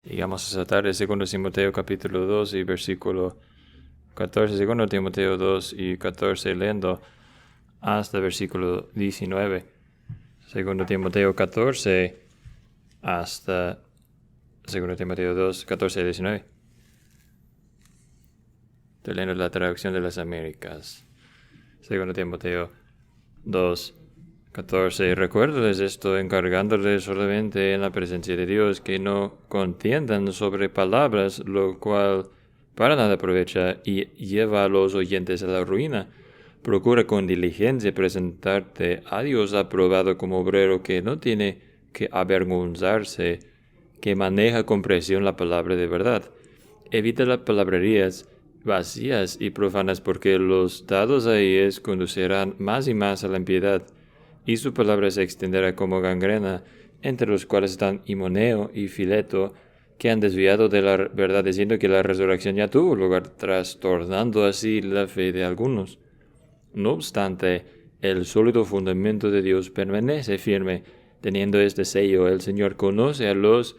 Y vamos a tratar el 2 Timoteo capítulo 2 y versículo 14. 2 Timoteo 2 y 14, leyendo hasta versículo 19. 2 Timoteo 14 hasta 2 Timoteo 2, 14 y 19. Estoy leyendo la traducción de las Américas. 2 Timoteo 2, 14. Recuérdales esto, encargándoles solamente en la presencia de Dios que no contiendan sobre palabras, lo cual para nada aprovecha y lleva a los oyentes a la ruina. Procura con diligencia presentarte a Dios aprobado como obrero que no tiene que avergonzarse, que maneja con precisión la palabra de verdad. Evita las palabrerías vacías y profanas, porque los dados a ellas conducirán más y más a la impiedad, y su palabra se extenderá como gangrena, entre los cuales están Himeneo y Fileto, que han desviado de la verdad diciendo que la resurrección ya tuvo lugar, trastornando así la fe de algunos. No obstante, el sólido fundamento de Dios permanece firme, teniendo este sello: el Señor conoce a los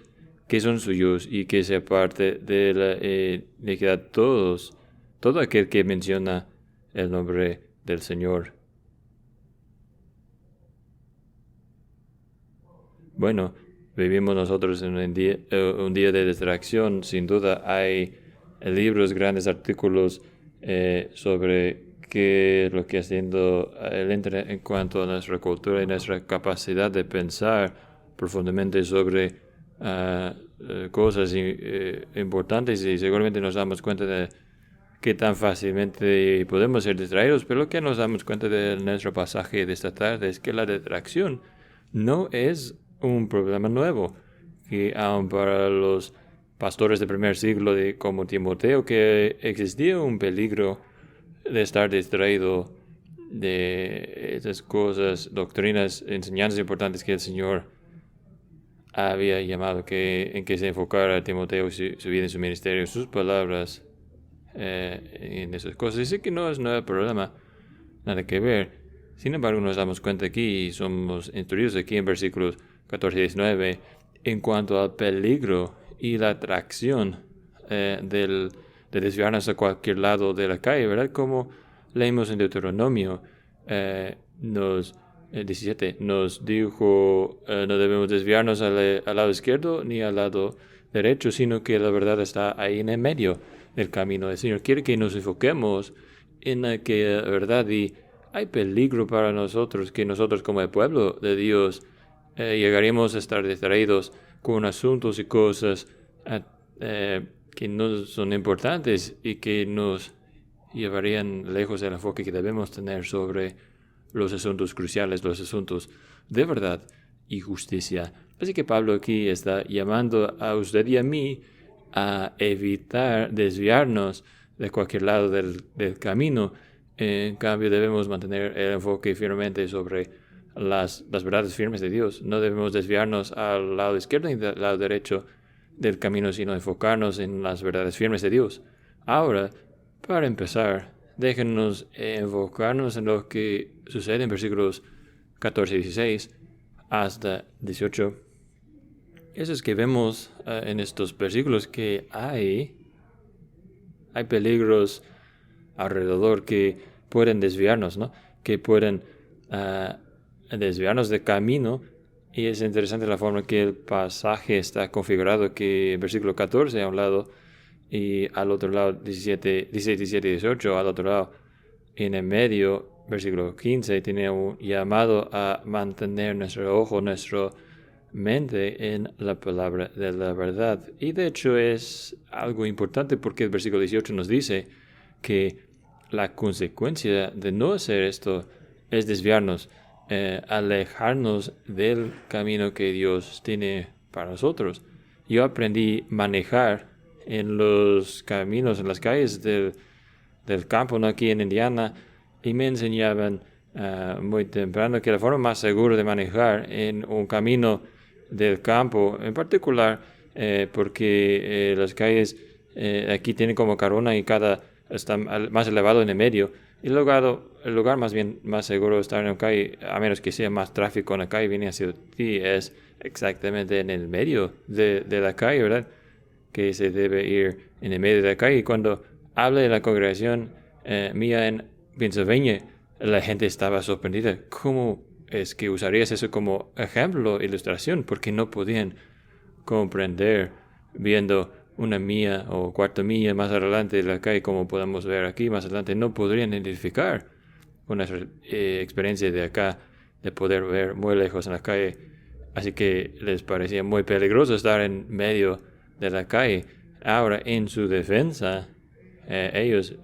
que son suyos, y que se aparte de la iniquidad todo aquel que menciona el nombre del Señor. Bueno, vivimos nosotros en un día de distracción. Sin duda hay libros, grandes artículos sobre qué es lo que haciendo el Internet en cuanto a nuestra cultura y nuestra capacidad de pensar profundamente sobre cosas importantes, y seguramente nos damos cuenta de qué tan fácilmente podemos ser distraídos. Pero lo que nos damos cuenta de nuestro pasaje de esta tarde es que la distracción no es un problema nuevo, que aun para los pastores del primer siglo como Timoteo, que existía un peligro de estar distraído de esas cosas, doctrinas, enseñanzas importantes que el Señor había llamado en que se enfocara a Timoteo, su vida y su ministerio, sus palabras en esas cosas. Dice que no es nada problema, nada que ver. Sin embargo, nos damos cuenta aquí, y somos instruidos aquí en versículos 14 y 19, en cuanto al peligro y la atracción de desviarnos a cualquier lado de la calle, ¿verdad? Como leímos en Deuteronomio 17, nos dijo, no debemos desviarnos al lado izquierdo ni al lado derecho, sino que la verdad está ahí en el medio del camino. El Señor quiere que nos enfoquemos en la verdad, y hay peligro para nosotros, que nosotros como el pueblo de Dios llegaremos a estar distraídos con asuntos y cosas que no son importantes y que nos llevarían lejos del enfoque que debemos tener sobre los asuntos cruciales, los asuntos de verdad y justicia. Así que Pablo aquí está llamando a usted y a mí a evitar desviarnos de cualquier lado del camino. En cambio, debemos mantener el enfoque firmemente sobre las verdades firmes de Dios. No debemos desviarnos al lado izquierdo ni al lado derecho del camino, sino enfocarnos en las verdades firmes de Dios. Ahora, para empezar, déjenos enfocarnos en lo que sucede en versículos 14 y 16 hasta 18. Eso es que vemos en estos versículos que hay peligros alrededor que pueden desviarnos, ¿no? Que pueden desviarnos de camino. Y es interesante la forma que el pasaje está configurado, que en versículo 14 a un lado y al otro lado 16, 17 y 18 al otro lado. En el medio, versículo 15, tiene un llamado a mantener nuestro ojo, nuestra mente en la palabra de la verdad. Y de hecho es algo importante, porque el versículo 18 nos dice que la consecuencia de no hacer esto es desviarnos, alejarnos del camino que Dios tiene para nosotros. Yo aprendí a manejar en los caminos, en las calles del campo, ¿no? Aquí en Indiana, y me enseñaban muy temprano que la forma más segura de manejar en un camino del campo, en particular, porque las calles aquí tienen como carona y cada está más elevado en el medio, y el lugar más seguro de estar en una calle, a menos que sea más tráfico en la calle, viene hacia ti, es exactamente en el medio de la calle, ¿verdad? que se debe ir en el medio de la calle. Y cuando hablé de la congregación mía en Pennsylvania, la gente estaba sorprendida. ¿Cómo es que usarías eso como ejemplo, ilustración? Porque no podían comprender viendo una milla o cuarta milla más adelante de la calle, como podemos ver aquí más adelante, no podrían identificar una experiencia de acá, de poder ver muy lejos en la calle. Así que les parecía muy peligroso estar en medio de la calle. Ahora, en su defensa, ellos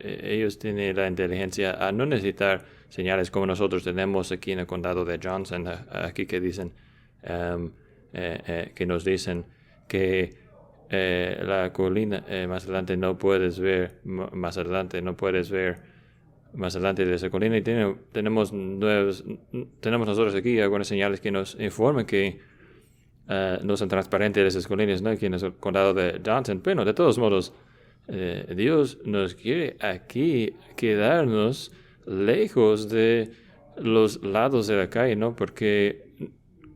tienen la inteligencia a no necesitar señales como nosotros tenemos aquí en el condado de Johnson, aquí que dicen, que nos dicen que la colina más adelante no puedes ver, más adelante no puedes ver más adelante de esa colina, y tenemos nosotros aquí algunas señales que nos informan que no son transparentes esas colinas, ¿no? Aquí en el condado de Johnson, pero de todos modos, Dios nos quiere aquí quedarnos lejos de los lados de la calle, ¿no? Porque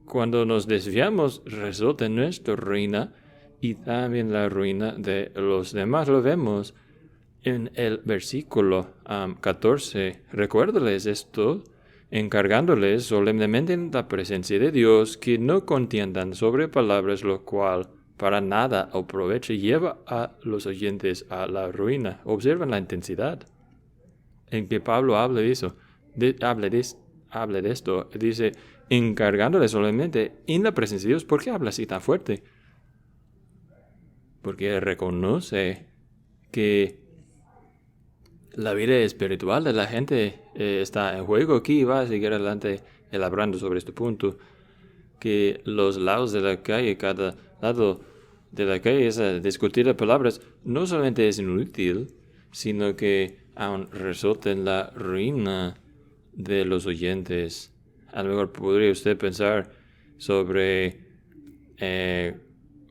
cuando nos desviamos resulta nuestra ruina y también la ruina de los demás. Lo vemos en el versículo 14. Recuérdales esto, encargándoles solemnemente en la presencia de Dios que no contiendan sobre palabras, lo cual para nada aprovecha y lleva a los oyentes a la ruina. Observen la intensidad en que Pablo habla de eso. Habla de esto. Dice, encargándoles solamente en la presencia de Dios. ¿Por qué habla así tan fuerte? Porque reconoce que la vida espiritual de la gente está en juego aquí, y va a seguir adelante elaborando sobre este punto, que los lados de la calle, cada lado de la calle, discutir las palabras, no solamente es inútil, sino que aún resulta en la ruina de los oyentes. A lo mejor podría usted pensar sobre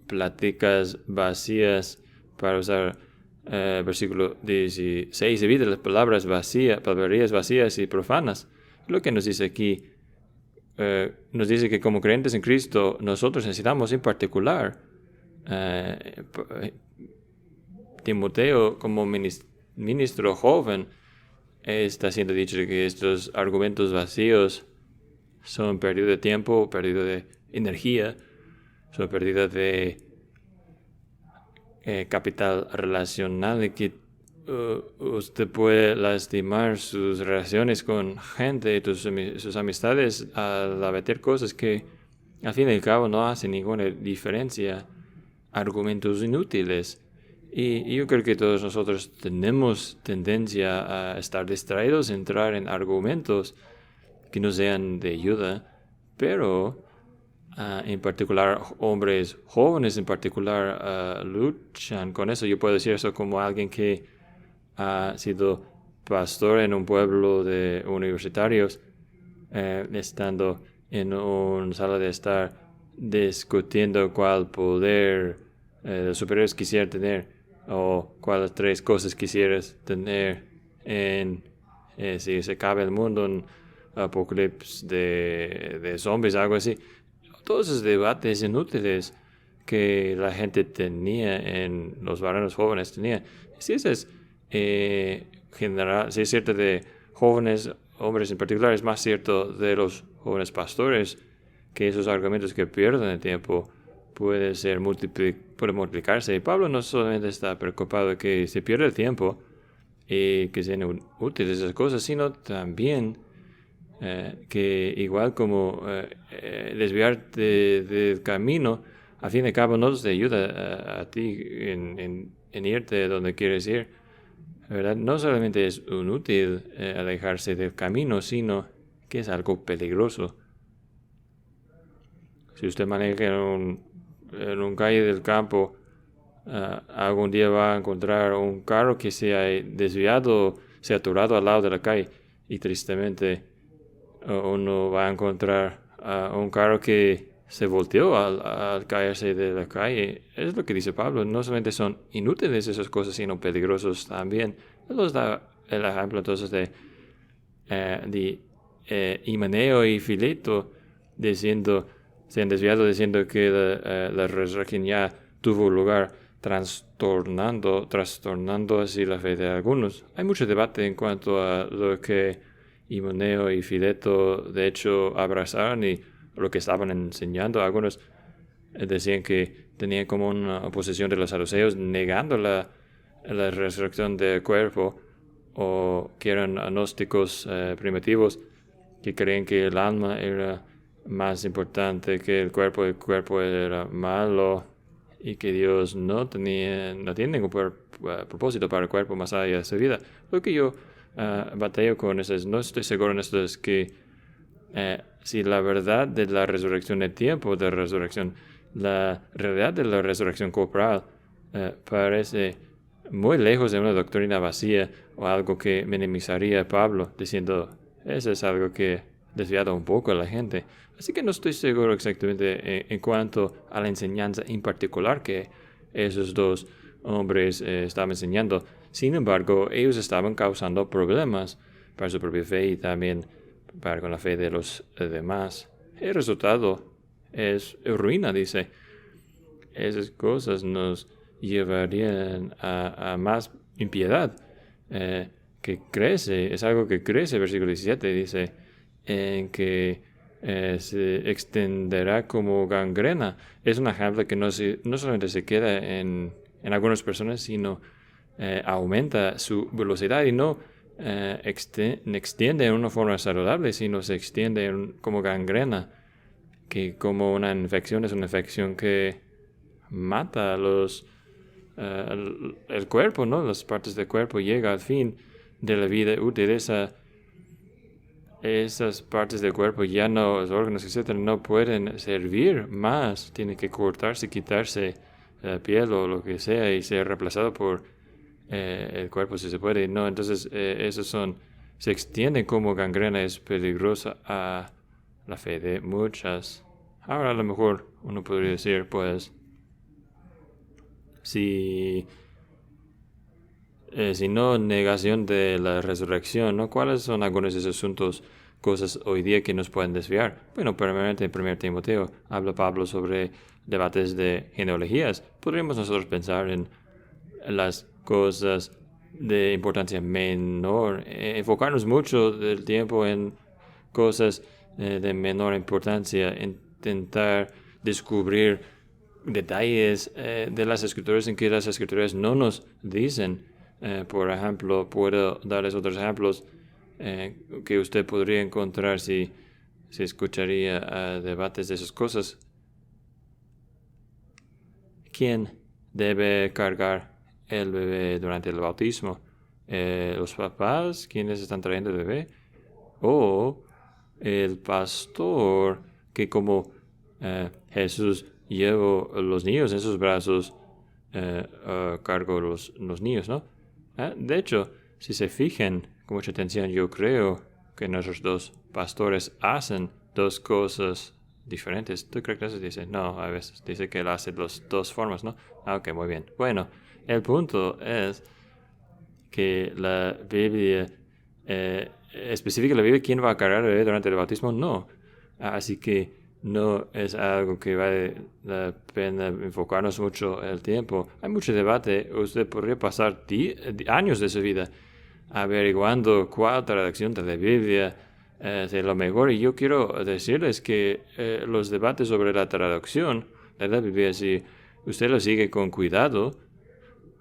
pláticas vacías, para usar versículo 16, evita las palabras vacías, palabrerías vacías y profanas. Lo que nos dice aquí, nos dice que como creyentes en Cristo, nosotros necesitamos en particular, Timoteo como ministro joven, está siendo dicho que estos argumentos vacíos son pérdida de tiempo, pérdida de energía, son pérdida de capital relacional, y que usted puede lastimar sus relaciones con gente, sus amistades, al meter cosas que al fin y al cabo no hacen ninguna diferencia, argumentos inútiles. Y yo creo que todos nosotros tenemos tendencia a estar distraídos, entrar en argumentos que no sean de ayuda, pero en particular hombres jóvenes en particular luchan con eso. Yo puedo decir eso como alguien que ha sido pastor en un pueblo de universitarios, estando en una sala de estar discutiendo cuál poder los superiores quisieran tener, o cuáles 3 cosas quisieras tener si se acaba el mundo, en apocalipsis de zombies, algo así. Todos esos debates inútiles que la gente tenía, en los varones jóvenes tenía. Si eso es general, si es cierto de jóvenes, hombres en particular, es más cierto de los jóvenes pastores, que esos argumentos que pierden el tiempo puede multiplicarse. Y Pablo no solamente está preocupado de que se pierda el tiempo y que sean útiles esas cosas, sino también que igual como desviarte del camino, a fin de cabo no te ayuda a ti en irte donde quieres ir, ¿verdad? No solamente es inútil alejarse del camino, sino que es algo peligroso. Si usted maneja en un calle del campo, algún día va a encontrar un carro que se ha desviado, se ha atorado al lado de la calle, y tristemente uno va a encontrar un carro que se volteó al caerse de la calle. Es lo que dice Pablo. No solamente son inútiles esas cosas, sino peligrosos también. Él nos da el ejemplo entonces de Himeneo y Fileto se han desviado diciendo que la resurrección ya tuvo lugar. trastornando así la fe de algunos. Hay mucho debate en cuanto a lo que Himeneo y Fileto de hecho abrazaron y lo que estaban enseñando. Algunos decían que tenían como una oposición de los saduceos negando la resurrección del cuerpo, o que eran gnósticos primitivos que creían que el alma era más importante que el cuerpo era malo y que Dios no tiene ningún propósito para el cuerpo más allá de su vida. Lo que yo batallo con eso, no estoy seguro en esto, es que si la verdad de la resurrección, el tiempo de la resurrección, la realidad de la resurrección corporal parece muy lejos de una doctrina vacía o algo que minimizaría a Pablo, diciendo, eso es algo que desviado un poco a la gente. Así que no estoy seguro exactamente en cuanto a la enseñanza en particular que esos dos hombres estaban enseñando. Sin embargo, ellos estaban causando problemas para su propia fe y también para con la fe de los demás. El resultado es ruina, dice. Esas cosas nos llevarían a más impiedad, que crece, es algo que crece. Versículo 17 dice, en que se extenderá como gangrena. Es una ejemplo que no solamente se queda en algunas personas, sino aumenta su velocidad y no extiende en una forma saludable, sino se extiende como gangrena, que como una infección es una infección que mata el cuerpo, ¿no? Las partes del cuerpo. Llega al fin de la vida útil. Esas partes del cuerpo ya no, los órganos, etcétera, no pueden servir más. Tienen que cortarse, quitarse la piel o lo que sea y ser reemplazado por el cuerpo si se puede. No, entonces se extienden como gangrena. Es peligrosa a la fe de muchas. Ahora a lo mejor uno podría decir, pues, si no negación de la resurrección, ¿no? ¿Cuáles son algunos de esos asuntos, cosas hoy día que nos pueden desviar? Bueno, primeramente en 1 Timoteo habla Pablo sobre debates de genealogías. Podríamos nosotros pensar en las cosas de importancia menor, enfocarnos mucho del tiempo en cosas de menor importancia, intentar descubrir detalles de las escrituras en que las escrituras no nos dicen. Por ejemplo, puedo darles otros ejemplos que usted podría encontrar si escucharía debates de esas cosas. ¿Quién debe cargar el bebé durante el bautismo? ¿Los papás quienes están trayendo el bebé? ¿O el pastor que como Jesús llevó los niños en sus brazos, cargo los niños, ¿no? De hecho, si se fijan con mucha atención, yo creo que nuestros dos pastores hacen dos cosas diferentes. ¿Tú crees que eso dice? No, a veces dice que él hace las dos formas, ¿no? Ok, muy bien. Bueno, el punto es que la Biblia especifica la Biblia quién va a cargar el bebé durante el bautismo. No. Así que no es algo que vale la pena enfocarnos mucho el tiempo. Hay mucho debate. Usted podría pasar años de su vida averiguando cuál traducción de la Biblia es lo mejor. Y yo quiero decirles que los debates sobre la traducción de la Biblia, si usted lo sigue con cuidado,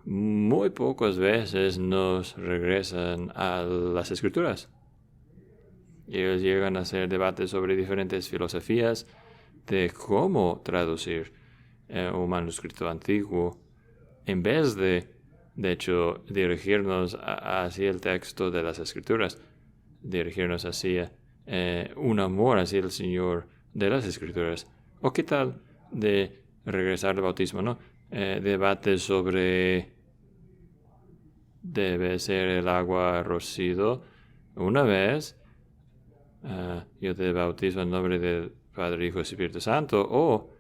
muy pocas veces nos regresan a las Escrituras. Ellos llegan a hacer debates sobre diferentes filosofías de cómo traducir un manuscrito antiguo, en vez de hecho, dirigirnos hacia el texto de las Escrituras, dirigirnos hacia un amor hacia el Señor de las Escrituras. ¿O qué tal de regresar al bautismo, no? Debates sobre debe ser el agua rocido una vez. Yo te bautizo en nombre del Padre, Hijo y Espíritu Santo, o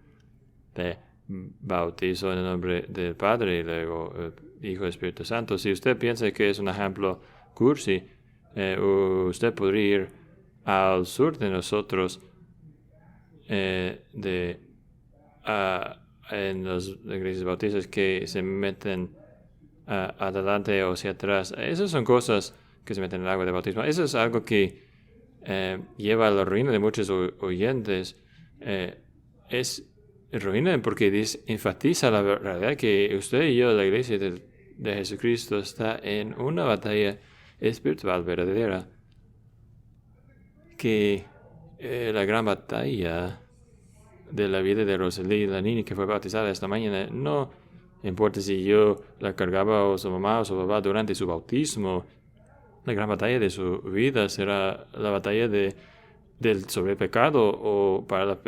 te bautizo en el nombre del Padre y luego Hijo y Espíritu Santo. Si usted piensa que es un ejemplo cursi, usted podría ir al sur de nosotros, en las iglesias bautistas que se meten adelante o hacia atrás. Esas son cosas que se meten en el agua de bautismo. Eso es algo que lleva a la ruina de muchos oyentes. Es ruina porque enfatiza la realidad que usted y yo, la iglesia de Jesucristo, está en una batalla espiritual verdadera. Que la gran batalla de la vida de Rosalie, la niña que fue bautizada esta mañana, no importa si yo la cargaba o su mamá o su papá durante su bautismo, la gran batalla de su vida será la batalla sobre el pecado o para la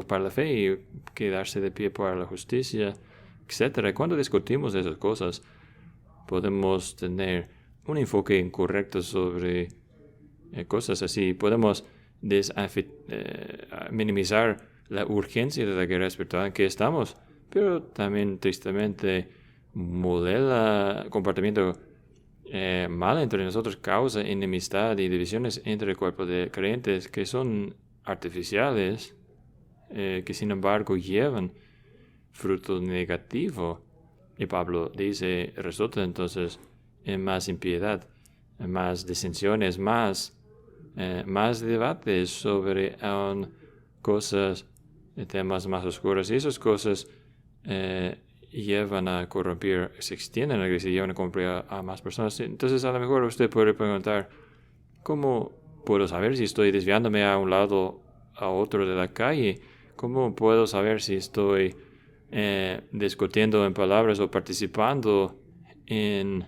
para la fe y quedarse de pie para la justicia, etc. Cuando discutimos esas cosas, podemos tener un enfoque incorrecto sobre cosas así. Podemos minimizar la urgencia de la guerra espiritual en que estamos, pero también tristemente modela comportamiento mal entre nosotros, causa enemistad y divisiones entre el cuerpo de creyentes que son artificiales, que sin embargo llevan fruto negativo. Y Pablo dice, resulta entonces en más impiedad, en más disensiones, más debates sobre cosas, temas más oscuros. Y esas cosas llevan a corromper, se extienden a la iglesia y llevan a corromper a más personas. Entonces, a lo mejor usted puede preguntar, ¿cómo puedo saber si estoy desviándome a un lado a otro de la calle? ¿Cómo puedo saber si estoy discutiendo en palabras o participando en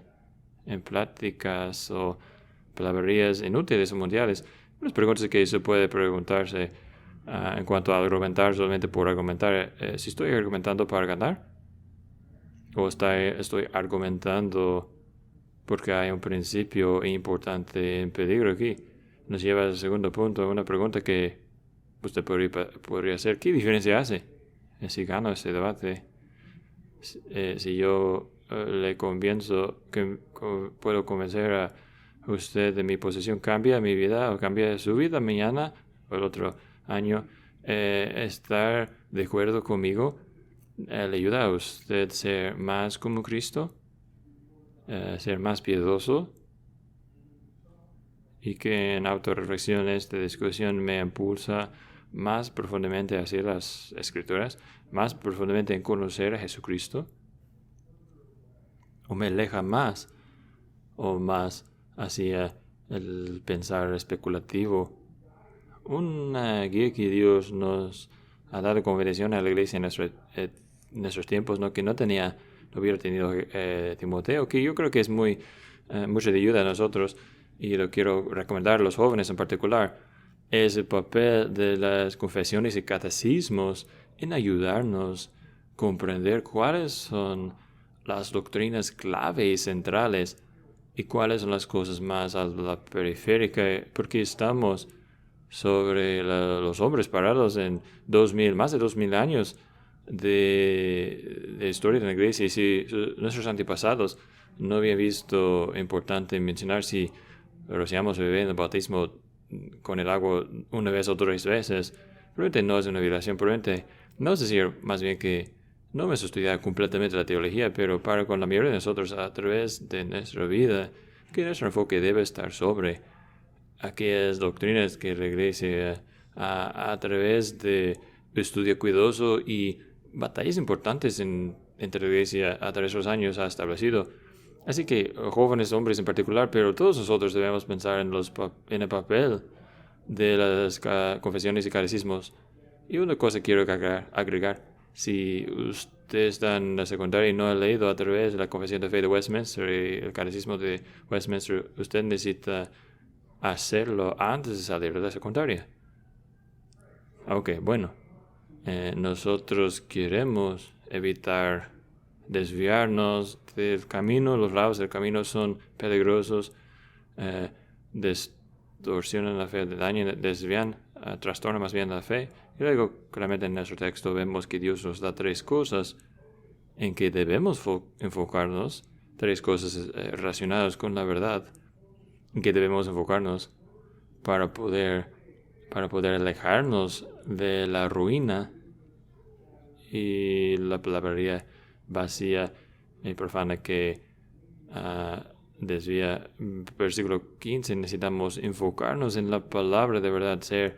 pláticas o palabrerías inútiles o mundiales? Unas preguntas que se puede preguntarse en cuanto a argumentar solamente por argumentar. Si estoy argumentando para ganar o estoy argumentando porque hay un principio importante en peligro aquí. Nos lleva al segundo punto, una pregunta que usted podría hacer. ¿Qué diferencia hace si gano este debate? Si yo le convenzo, que puedo convencer a usted de mi posición, cambia mi vida o cambia su vida mañana o el otro año, estar de acuerdo conmigo le ayuda a usted ser más como Cristo, ser más piadoso, y que en autorreflexión esta discusión me impulsa más profundamente hacia las Escrituras, más profundamente en conocer a Jesucristo, o me aleja más o más hacia el pensar especulativo. Una guía que Dios nos ha dado como bendición a la iglesia en nuestros tiempos, ¿no? Que no hubiera tenido Timoteo, que yo creo que es mucho de ayuda a nosotros, y lo quiero recomendar a los jóvenes en particular, es el papel de las confesiones y catecismos en ayudarnos a comprender cuáles son las doctrinas clave y centrales y cuáles son las cosas más a la periférica, porque estamos sobre los hombres parados en más de 2000 años de historia de la iglesia. Y si nuestros antepasados no habían visto importante mencionar si rociamos bebé en el bautismo con el agua una vez o 3 veces, probablemente no es una violación. Probablemente no es decir, más bien que no hemos estudiado completamente la teología, pero para con la mayoría de nosotros a través de nuestra vida, que nuestro enfoque debe estar sobre aquellas doctrinas que la iglesia a través de estudio cuidadoso y batallas importantes entre la iglesia a través de los años ha establecido. Así que jóvenes, hombres en particular, pero todos nosotros debemos pensar en el papel de las confesiones y catecismos. Y una cosa quiero agregar. Si usted está en la secundaria y no ha leído a través de la Confesión de Fe de Westminster y el Catecismo de Westminster, usted necesita hacerlo antes de salir de la secundaria. Ok, bueno. Nosotros queremos evitar desviarnos del camino. Los lados del camino son peligrosos, distorsionan la fe, dañan, desvían, trastornan más bien la fe. Y luego, claramente en nuestro texto vemos que Dios nos da 3 cosas en que debemos enfocarnos, 3 cosas relacionadas con la verdad, en que debemos enfocarnos para poder alejarnos de la ruina y la palabrería vacía y profana que desvía. Versículo 15, necesitamos enfocarnos en la palabra de verdad, ser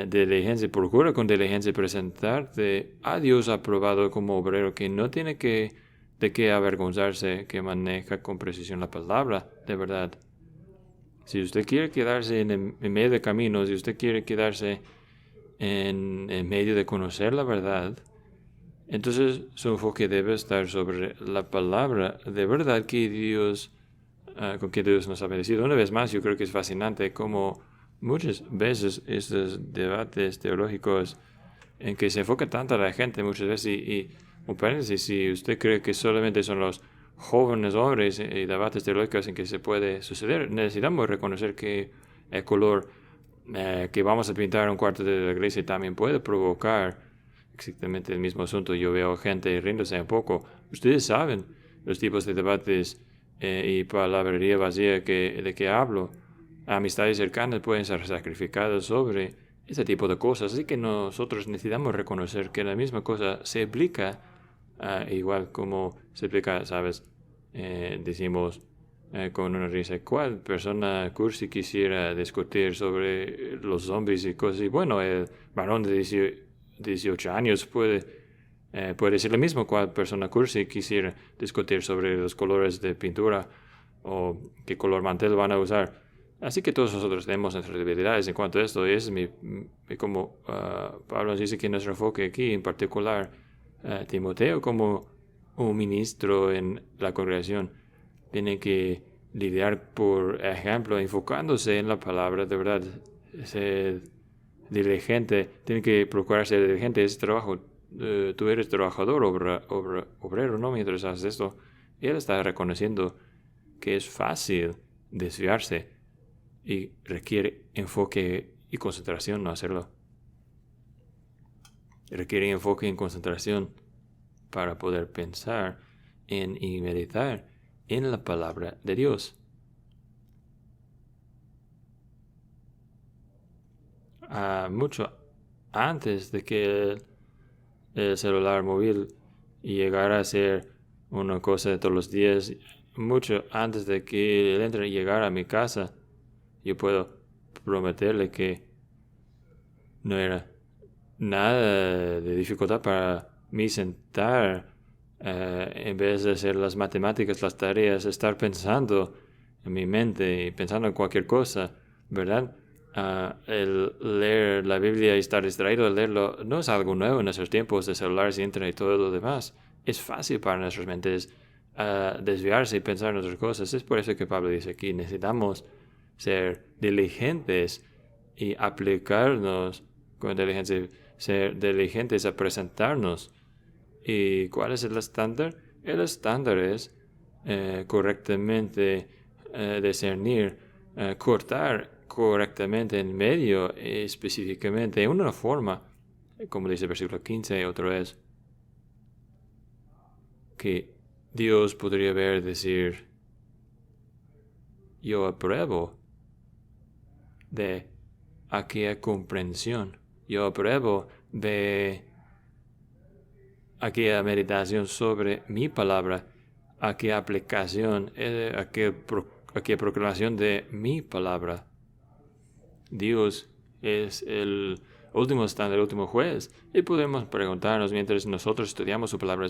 diligencia, procura con diligencia presentarte a Dios aprobado como obrero que no tiene de qué avergonzarse, que maneja con precisión la palabra de verdad. Si usted quiere quedarse en medio de caminos, si usted quiere quedarse en medio de conocer la verdad, entonces su enfoque debe estar sobre la palabra de verdad que Dios, con que Dios nos ha bendecido. Una vez más, yo creo que es fascinante cómo muchas veces estos debates teológicos en que se enfoca tanto a la gente muchas veces y un paréntesis, si usted cree que solamente son los jóvenes hombres y debates teológicos en que se puede suceder, necesitamos reconocer que el color que vamos a pintar un cuarto de la iglesia también puede provocar exactamente el mismo asunto. Yo veo gente riéndose un poco. Ustedes saben los tipos de debates y palabrería vacía de que hablo. Amistades cercanas pueden ser sacrificadas sobre ese tipo de cosas. Así que nosotros necesitamos reconocer que la misma cosa se aplica igual como se aplica, ¿sabes? Decimos con una risa, ¿cuál persona cursi quisiera discutir sobre los zombies y cosas? Y bueno, el varón de 18 años puede decir lo mismo. ¿Cuál persona cursi quisiera discutir sobre los colores de pintura o qué color mantel van a usar? Así que todos nosotros tenemos nuestras debilidades en cuanto a esto. Y es como Pablo nos dice que nuestro enfoque aquí, en particular Timoteo como un ministro en la congregación, tiene que lidiar, por ejemplo, enfocándose en la palabra de verdad. Ser diligente, tiene que procurar ser diligente. Ese trabajo, tú eres trabajador, obrero, ¿no? Mientras haces esto, él está reconociendo que es fácil desviarse y requiere enfoque y concentración no hacerlo. Requiere enfoque y concentración para poder pensar y meditar en la palabra de Dios. Mucho antes de que el celular móvil llegara a ser una cosa de todos los días, mucho antes de que el internet llegara a mi casa, yo puedo prometerle que no era nada de dificultad para mí sentar, en vez de hacer las matemáticas, las tareas, estar pensando en mi mente y pensando en cualquier cosa, ¿verdad? El leer la Biblia y estar distraído al leerlo no es algo nuevo en nuestros tiempos de celulares, internet y todo lo demás. Es fácil para nuestras mentes desviarse y pensar en otras cosas. Es por eso que Pablo dice aquí, necesitamos ser diligentes y aplicarnos con diligencia, ser diligentes a presentarnos. ¿Y cuál es el estándar? El estándar es correctamente discernir, cortar correctamente en medio, específicamente, en una forma, como dice el versículo 15, otra vez, que Dios podría ver, decir, yo apruebo de aquella comprensión, yo apruebo de aquella meditación sobre mi palabra, aquella aplicación, aquella proclamación de mi palabra. Dios es el último estándar, el último juez. Y podemos preguntarnos mientras nosotros estudiamos su palabra,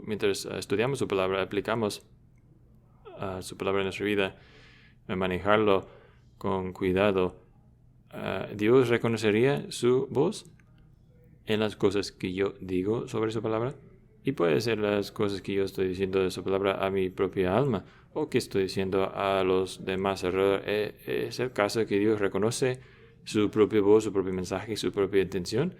mientras estudiamos su palabra, aplicamos su palabra en nuestra vida, manejarlo con cuidado. ¿Dios reconocería su voz en las cosas que yo digo sobre su palabra? Y puede ser las cosas que yo estoy diciendo de su palabra a mi propia alma o que estoy diciendo a los demás alrededor. Es el caso de que Dios reconoce su propia voz, su propio mensaje, su propia intención.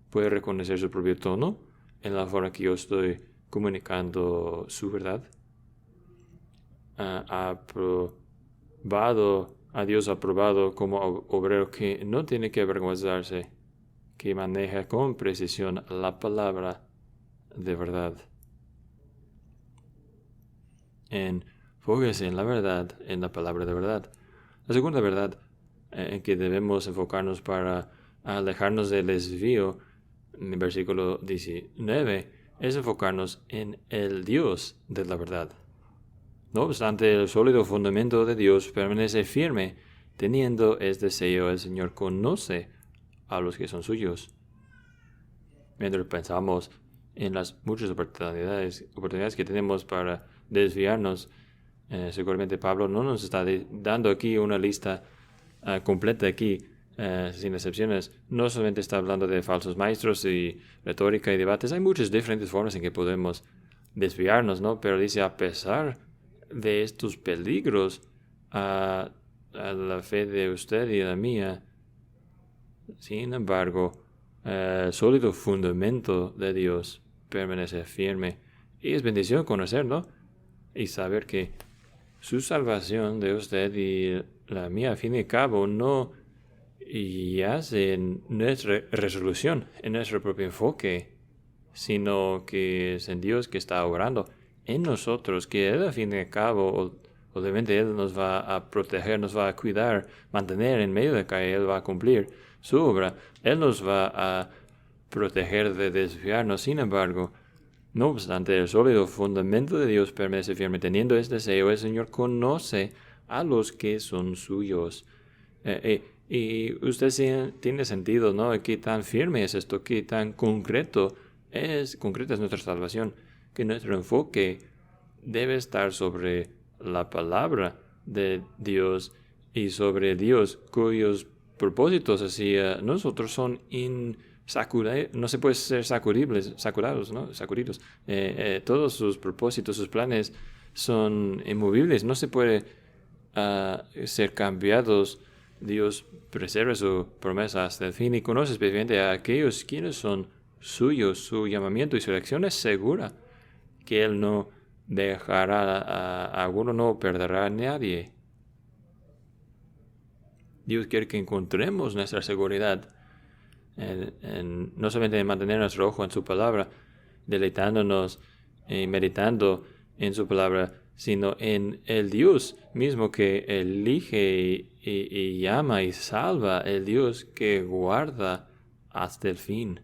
Puede reconocer su propio tono en la forma que yo estoy comunicando su verdad. A Dios aprobado como obrero que no tiene que avergonzarse, que maneja con precisión la palabra de verdad. Enfóquese en la verdad, en la palabra de verdad. La segunda verdad en que debemos enfocarnos para alejarnos del desvío en el versículo 19 es enfocarnos en el Dios de la verdad. No obstante, el sólido fundamento de Dios permanece firme, teniendo este sello: el Señor conoce a los que son suyos. Mientras pensamos en las muchas oportunidades que tenemos para desviarnos, seguramente Pablo no nos está dando aquí una lista completa aquí, sin excepciones. No solamente está hablando de falsos maestros y retórica y debates. Hay muchas diferentes formas en que podemos desviarnos, ¿no? Pero dice, a pesar de estos peligros a la fe de usted y la mía, sin embargo, el sólido fundamento de Dios permanece firme. Y es bendición conocerlo y saber que su salvación de usted y la mía, a fin y al cabo, no yace en nuestra resolución, en nuestro propio enfoque, sino que es en Dios que está obrando en nosotros, que Él, a fin y al cabo, obviamente Él nos va a proteger, nos va a cuidar, mantener en medio de que Él va a cumplir su obra. Él nos va a proteger de desviarnos. Sin embargo, no obstante, el sólido fundamento de Dios permanece firme, teniendo este sello: el Señor conoce a los que son suyos. Y usted tiene sentido, ¿no? Qué tan firme es esto, qué tan concreta es nuestra salvación, que nuestro enfoque debe estar sobre la palabra de Dios y sobre Dios, cuyos propósitos hacia nosotros son no se puede ser sacudados, ¿no? Sacudidos. Todos sus propósitos, sus planes son inmovibles, no se puede ser cambiados. Dios preserva su promesa hasta el fin y conoce especialmente a aquellos quienes son suyos. Su llamamiento y su elección es segura, que Él no dejará a alguno, no perderá a nadie. Dios quiere que encontremos nuestra seguridad no solamente en mantener nuestro ojo en su palabra, deleitándonos y meditando en su palabra, sino en el Dios mismo que elige y llama y salva, el Dios que guarda hasta el fin.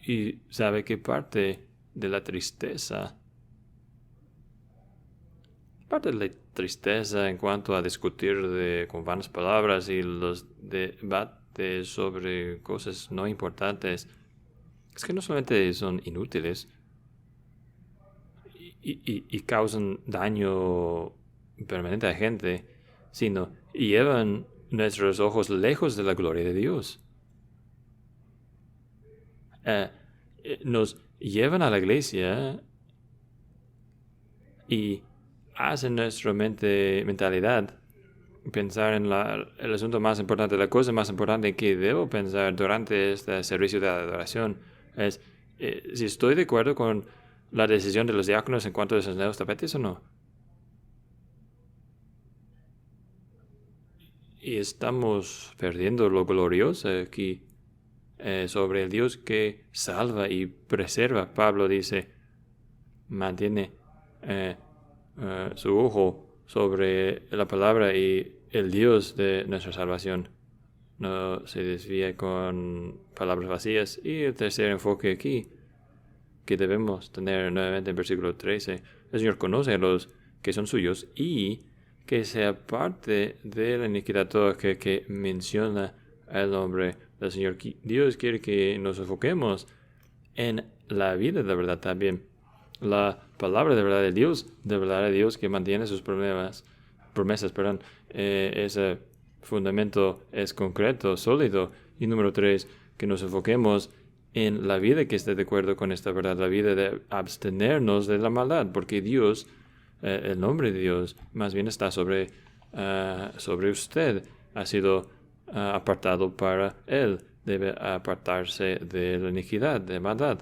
Y sabe que parte de la tristeza en cuanto a discutir con vanas palabras y los debates sobre cosas no importantes es que no solamente son inútiles y causan daño permanente a la gente, sino llevan nuestros ojos lejos de la gloria de Dios. Nos llevan a la iglesia y hacen nuestra mentalidad pensar en el asunto más importante, la cosa más importante que debo pensar durante este servicio de adoración es si estoy de acuerdo con la decisión de los diáconos en cuanto a esos nuevos tapetes o no. Y estamos perdiendo lo glorioso aquí sobre el Dios que salva y preserva. Pablo dice, mantiene su ojo sobre la palabra y el Dios de nuestra salvación. No se desvía con palabras vacías. Y el tercer enfoque aquí que debemos tener nuevamente en versículo 13, el Señor conoce a los que son suyos y que sea parte de la iniquidad toda que menciona el nombre del Señor. Dios quiere que nos enfoquemos en la vida de verdad también. La palabra de verdad de Dios que mantiene sus promesas, ese fundamento es concreto, sólido. Y número 3, que nos enfoquemos en la vida que esté de acuerdo con esta verdad, la vida de abstenernos de la maldad, porque Dios, el nombre de Dios, más bien está sobre usted, ha sido apartado para Él, debe apartarse de la iniquidad, de maldad.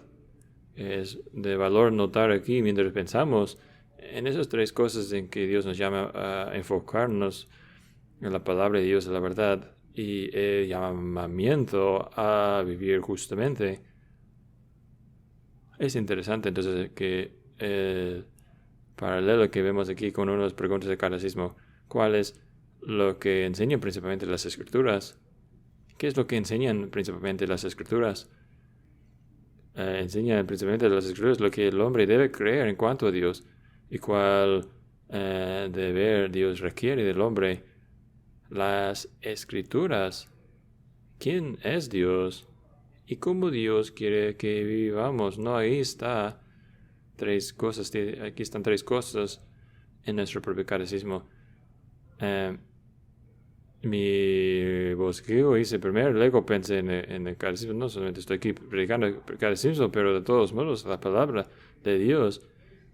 Es de valor notar aquí, mientras pensamos en esas 3 cosas en que Dios nos llama a enfocarnos en la palabra de Dios, en la verdad, y el llamamiento a vivir justamente. Es interesante entonces que el paralelo que vemos aquí con unas preguntas de catecismo, ¿cuál es lo que enseñan principalmente las Escrituras. ¿Qué es lo que enseñan principalmente las Escrituras? Enseñan principalmente las Escrituras lo que el hombre debe creer en cuanto a Dios y cuál deber Dios requiere del hombre. Las Escrituras, quién es Dios y cómo Dios quiere que vivamos. No, ahí está tres cosas. Aquí están tres cosas en nuestro propio catecismo. Mi bosqueo hice primero, luego pensé en el catecismo. No solamente estoy aquí predicando el catecismo, pero de todos modos la palabra de Dios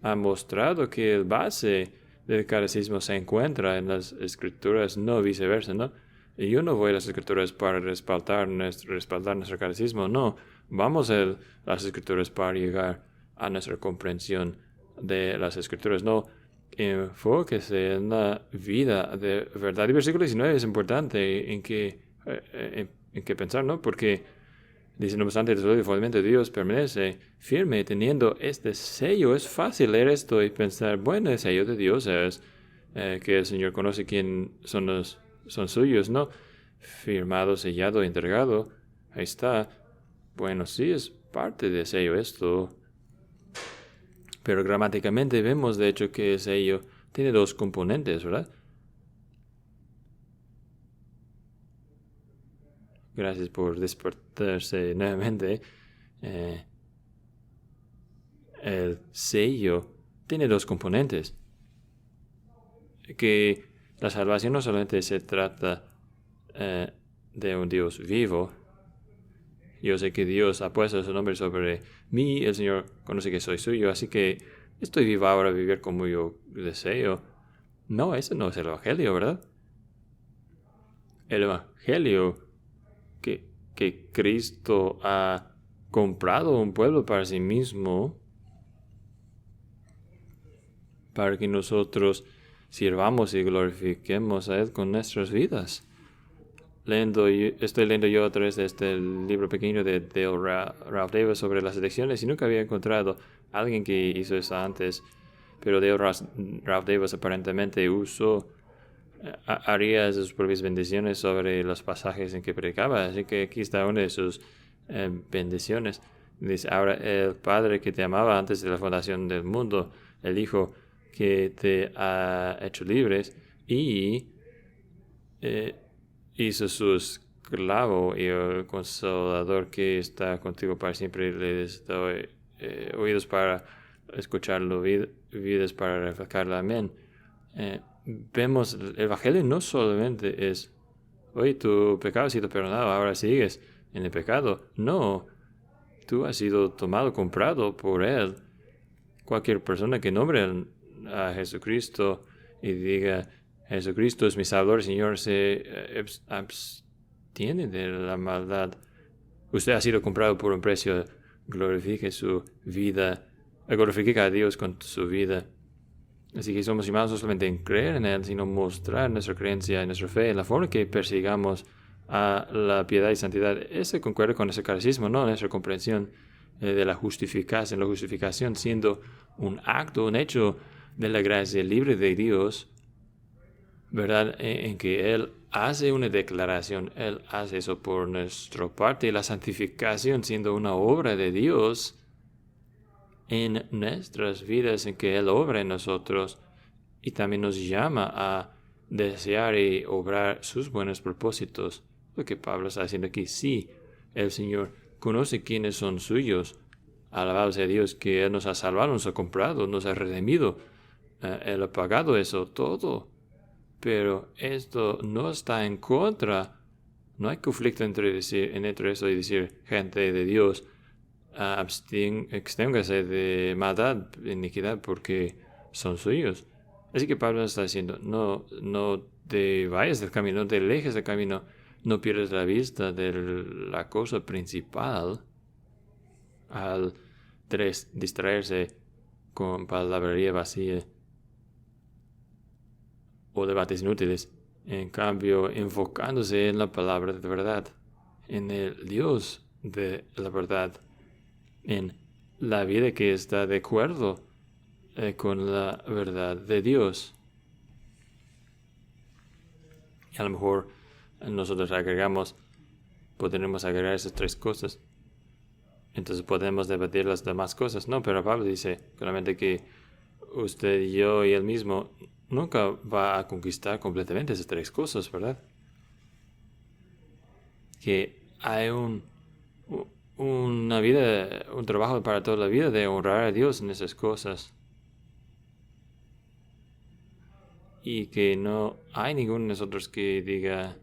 ha mostrado que el base del catecismo se encuentra en las Escrituras, no viceversa, ¿no? Y yo no voy a las Escrituras para respaldar nuestro catecismo, no. Vamos a las Escrituras para llegar a nuestra comprensión de las Escrituras, no. Enfóquese en la vida de verdad. Y versículo 19 es importante en que pensar, ¿no? Porque dice, no obstante, el fundamento de Dios permanece firme teniendo este sello. Es fácil leer esto y pensar, bueno, el sello de Dios es que el Señor conoce quién son suyos, ¿no? Firmado, sellado, entregado. Ahí está. Bueno, sí, es parte de sello esto. Pero gramáticamente vemos, de hecho, que el sello tiene dos componentes, ¿verdad? Gracias por despertarse nuevamente. El sello tiene dos componentes. Que la salvación no solamente se trata de un Dios vivo. Yo sé que Dios ha puesto su nombre sobre mí. El Señor conoce que soy suyo. Así que estoy vivo ahora a vivir como yo deseo. No, eso no es el Evangelio, ¿verdad? El Evangelio que Cristo ha comprado un pueblo para sí mismo, para que nosotros sirvamos y glorifiquemos a Él con nuestras vidas. Estoy leyendo yo otra vez de este libro pequeño de Ralph Davis sobre las adicciones y nunca había encontrado a alguien que hizo eso antes, pero Ralph Davis aparentemente haría sus propias bendiciones sobre los pasajes en que predicaba. Así que aquí está una de sus bendiciones. Dice, ahora el Padre que te amaba antes de la fundación del mundo, el Hijo que te ha hecho libres y hizo su esclavo y el consolador que está contigo para siempre. Les doy oídos para escucharlo, vidas para reflejarlo. Amén. Vemos, el Evangelio no solamente es, oye, tu pecado ha sido perdonado, ahora sigues en el pecado. No, tú has sido tomado, comprado por Él. Cualquier persona que nombre a Jesucristo y diga, Jesucristo es mi Salvador, Señor, se abstiene de la maldad. Usted ha sido comprado por un precio. Glorifique su vida. Glorifique a Dios con su vida. Así que somos llamados no solamente en creer en Él, sino mostrar nuestra creencia y nuestra fe en la forma que persigamos a la piedad y santidad. Ese concuerda con ese catecismo, ¿no? Nuestra comprensión de la justificación. La justificación siendo un acto, un hecho de la gracia libre de Dios, ¿verdad? En que Él hace una declaración, Él hace eso por nuestra parte. Y la santificación siendo una obra de Dios en nuestras vidas, en que Él obra en nosotros y también nos llama a desear y obrar sus buenos propósitos. Lo que Pablo está haciendo aquí, sí, el Señor conoce quiénes son suyos. Alabado sea Dios que Él nos ha salvado, nos ha comprado, nos ha redimido. Él ha pagado eso todo. Pero esto no está en contra. No hay conflicto entre eso y decir, gente de Dios, exténgase de maldad, iniquidad, porque son suyos. Así que Pablo está diciendo, no te vayas del camino, no te alejes del camino, no pierdas la vista de la cosa principal al distraerse con palabrería vacía o debates inútiles. En cambio, enfocándose en la palabra de verdad, en el Dios de la verdad, en la vida que está de acuerdo con la verdad de Dios. a lo mejor nosotros podremos agregar esas 3 cosas. Entonces podemos debatir las demás cosas. No, pero Pablo dice claramente que usted y yo y él mismo nunca va a conquistar completamente esas 3 cosas, ¿verdad? Que hay una vida, un trabajo para toda la vida de honrar a Dios en esas cosas. Y que no hay ninguno de nosotros que diga,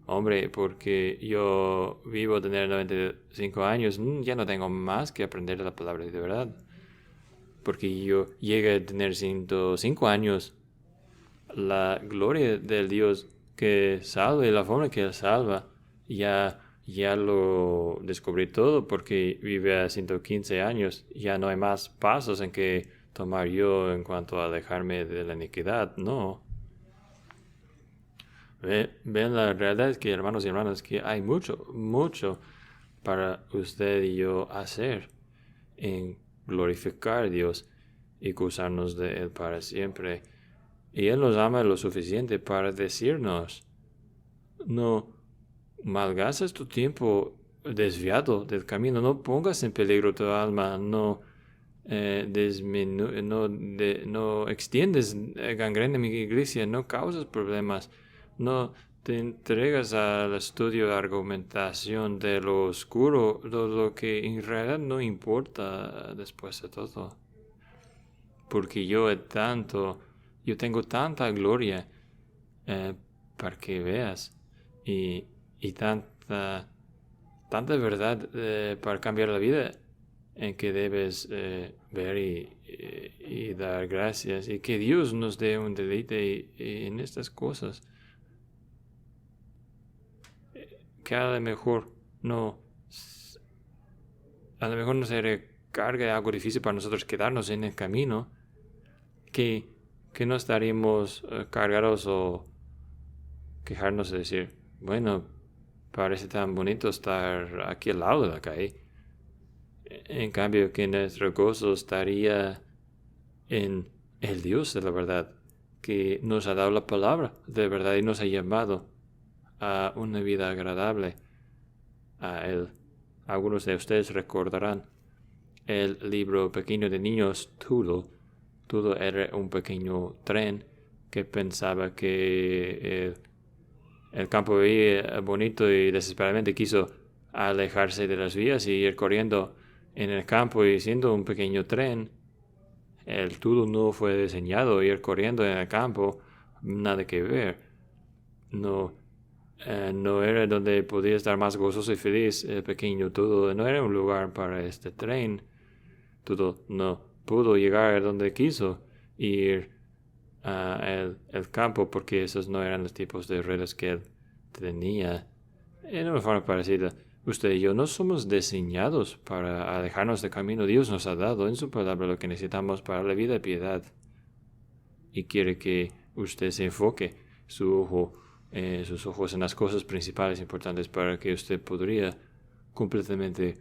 hombre, porque yo vivo a tener 95 años, ya no tengo más que aprender la palabra de verdad. Porque yo llegué a tener 105 años, la gloria del Dios que salva y la forma que Él salva, ya lo descubrí todo porque vive a 115 años. Ya no hay más pasos en que tomar yo en cuanto a alejarme de la iniquidad, no. Ven, la realidad es que, hermanos y hermanas, que hay mucho para usted y yo hacer en glorificar a Dios y gozarnos de Él para siempre. Y Él nos ama lo suficiente para decirnos, no malgastes tu tiempo desviado del camino, no pongas en peligro tu alma, no extiendes gangrena en mi iglesia, no causas problemas, no te entregas al estudio de argumentación de lo oscuro, lo que en realidad no importa después de todo. Porque yo tengo tanta gloria para que veas y tanta verdad para cambiar la vida en que debes ver y dar gracias y que Dios nos dé un deleite en estas cosas que a lo mejor no se carga algo difícil para nosotros quedarnos en el camino, que no estaríamos cargados o quejarnos de decir, bueno, parece tan bonito estar aquí al lado de la calle. En cambio, que nuestro gozo estaría en el Dios de la verdad, que nos ha dado la palabra de verdad y nos ha llamado a una vida agradable a Él. Algunos de ustedes recordarán el libro pequeño de niños, Tudo. Tudo era un pequeño tren que pensaba que el campo veía bonito y desesperadamente quiso alejarse de las vías y ir corriendo en el campo, y siendo un pequeño tren, el Tudo no fue diseñado ir corriendo en el campo, nada que ver. No era donde podía estar más gozoso y feliz el pequeño Tudo, no era un lugar para este tren. Tudo no pudo llegar a donde quiso ir al campo porque esos no eran los tipos de redes que él tenía. En una forma parecida, usted y yo no somos diseñados para alejarnos del camino. Dios nos ha dado en su palabra lo que necesitamos para la vida y piedad. Y quiere que usted se enfoque sus ojos en las cosas principales importantes para que usted podría completamente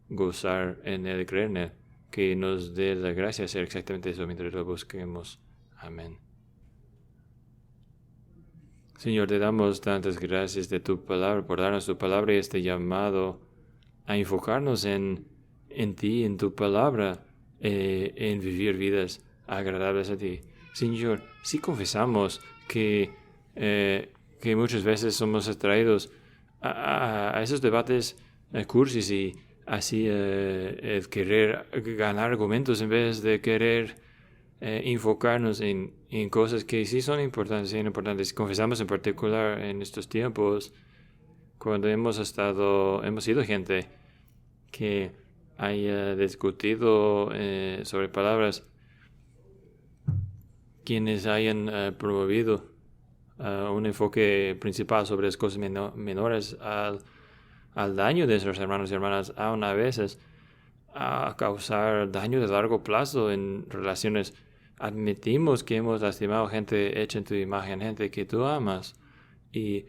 gozar en Él y creer en Él. Que nos dé la gracia de hacer exactamente eso mientras lo busquemos. Amén. Señor, te damos tantas gracias de tu palabra, por darnos tu palabra y este llamado a enfocarnos en ti, en tu palabra, en vivir vidas agradables a ti. Señor, si confesamos que muchas veces somos atraídos a esos debates cursis y así el querer ganar argumentos en vez de querer enfocarnos en cosas que sí son importantes. Confesamos en particular en estos tiempos, cuando hemos sido gente que haya discutido sobre palabras, quienes hayan promovido un enfoque principal sobre las cosas menores al daño de nuestros hermanos y hermanas, aún a veces a causar daño de largo plazo en relaciones. Admitimos que hemos lastimado gente hecha en tu imagen, gente que tú amas, y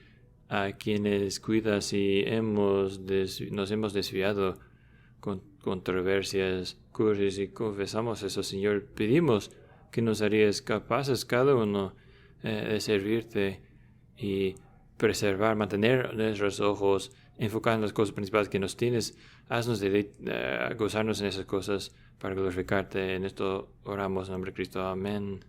a quienes cuidas y nos hemos desviado con controversias, cursis, y confesamos eso, Señor. Pedimos que nos harías capaces cada uno de servirte y preservar, mantener nuestros ojos enfocados en las cosas principales que nos tienes. Haznos gozarnos en esas cosas para glorificarte. En esto oramos en nombre de Cristo. Amén.